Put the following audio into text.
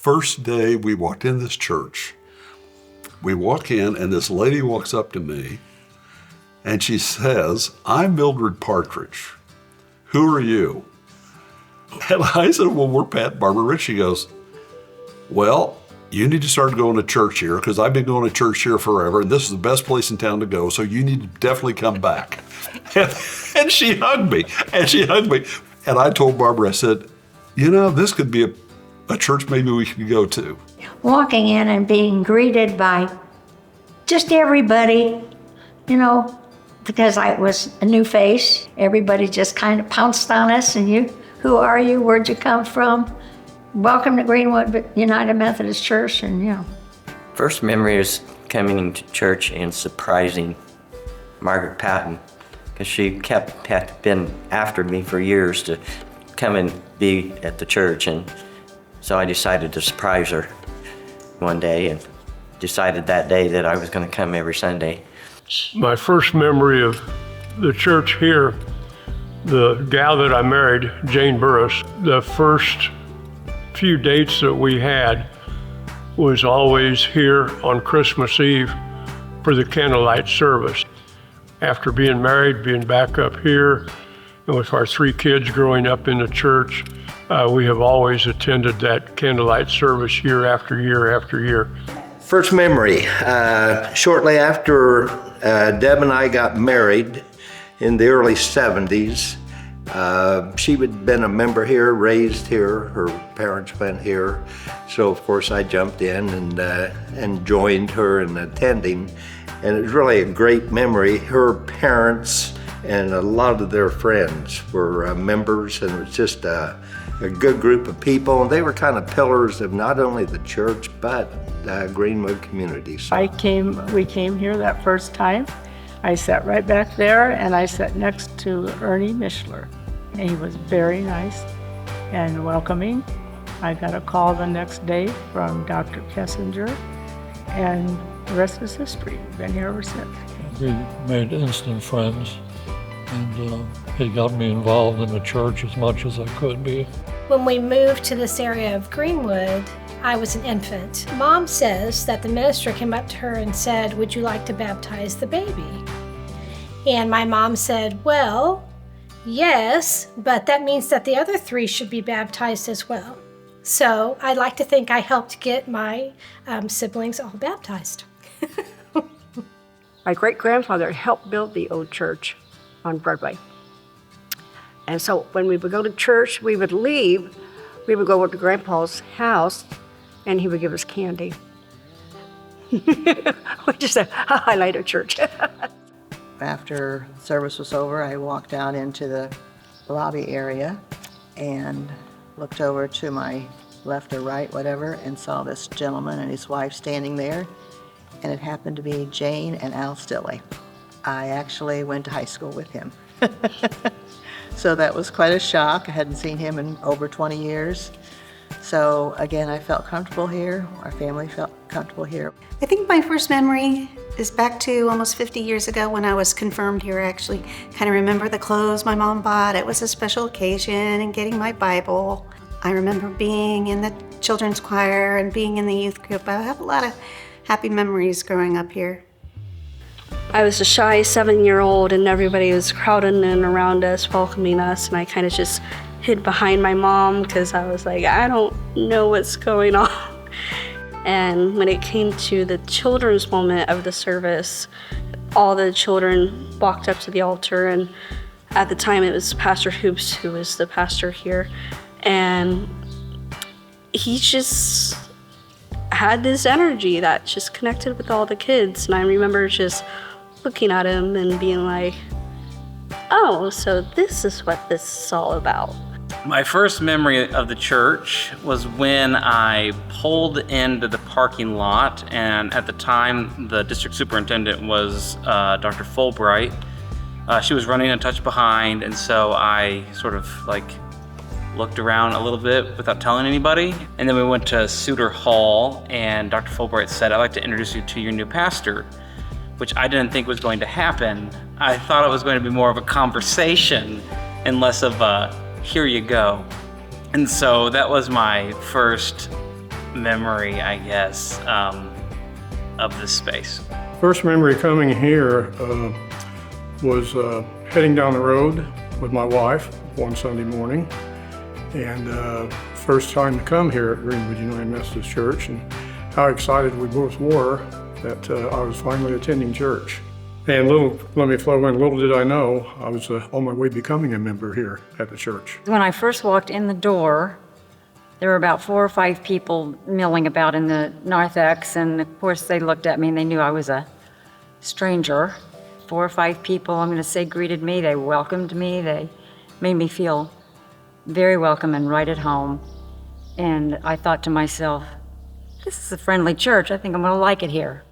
first day we walked in this church, we walk in and this lady walks up to me and she says, "I'm Mildred Partridge. Who are you?" And I said, "Well, we're Pat and Barbara Rich." She goes, "Well, you need to start going to church here because I've been going to church here forever and this is the best place in town to go, so you need to definitely come back." And she hugged me, And I told Barbara, I said, this could be a church maybe we could go to. Walking in and being greeted by just everybody, because I was a new face. Everybody just kind of pounced on us and who are you? Where'd you come from? Welcome to Greenwood United Methodist Church, and First memory is coming to church and surprising Margaret Patton, because she had been after me for years to come and be at the church, and so I decided to surprise her one day and decided that day that I was going to come every Sunday. My first memory of the church here, the gal that I married, Jane Burris, the first few dates that we had was always here on Christmas Eve for the candlelight service. After being married, being back up here, and with our 3 kids growing up in the church, we have always attended that candlelight service year after year after year. First memory, shortly after Deb and I got married in the early 70s, she had been a member here, raised here, her parents went here, so of course I jumped in and joined her in attending. And it was really a great memory. Her parents and a lot of their friends were members, and it was just a good group of people. And they were kind of pillars of not only the church, but the Greenwood community. So we came here that first time. I sat right back there, and I sat next to Ernie Mishler. And he was very nice and welcoming. I got a call the next day from Dr. Kessinger, and the rest is history. Been here ever since. We made instant friends, and he got me involved in the church as much as I could be. When we moved to this area of Greenwood, I was an infant. Mom says that the minister came up to her and said, "Would you like to baptize the baby?" And my mom said, "Well, yes, but that means that the other 3 should be baptized as well." So I'd like to think I helped get my siblings all baptized. My great-grandfather helped build the old church on Broadway. And so when we would go to church, we would leave, we would go over to Grandpa's house, and he would give us candy. We just said, "I like a church." After service was over, I walked out into the lobby area and looked over to my left or right, whatever, and saw this gentleman and his wife standing there, and it happened to be Jane and Al Stilley. I actually went to high school with him. So that was quite a shock. I hadn't seen him in over 20 years. So again, I felt comfortable here. Our family felt comfortable here. I think my first memory is back to almost 50 years ago when I was confirmed here. I actually kind of remember the clothes my mom bought. It was a special occasion, and getting my Bible. I remember being in the children's choir and being in the youth group. I have a lot of happy memories growing up here. I was a shy 7-year-old, and everybody was crowding in around us, welcoming us, and I kind of just hid behind my mom because I was like, I don't know what's going on. And when it came to the children's moment of the service, all the children walked up to the altar, and at the time it was Pastor Hoops who was the pastor here, and he just had this energy that just connected with all the kids. And I remember just looking at him and being like, oh, so this is what this is all about. My first memory of the church was when I pulled into the parking lot, and at the time the district superintendent was Dr. Fulbright. She was running a touch behind, and so I sort of looked around a little bit without telling anybody. And then we went to Suter Hall, and Dr. Fulbright said, "I'd like to introduce you to your new pastor," which I didn't think was going to happen. I thought it was going to be more of a conversation and less of a, here you go. And so that was my first memory, I guess, of this space. First memory coming here was heading down the road with my wife one Sunday morning, and first time to come here at Greenwood United Methodist Church, and how excited we both were that I was finally attending church. And let me flow in, little did I know, I was on my way becoming a member here at the church. When I first walked in the door, there were about 4 or 5 people milling about in the narthex, and of course they looked at me and they knew I was a stranger. 4 or 5 people, I'm gonna say, greeted me, they welcomed me, they made me feel very welcome and right at home. And I thought to myself, this is a friendly church, I think I'm gonna like it here.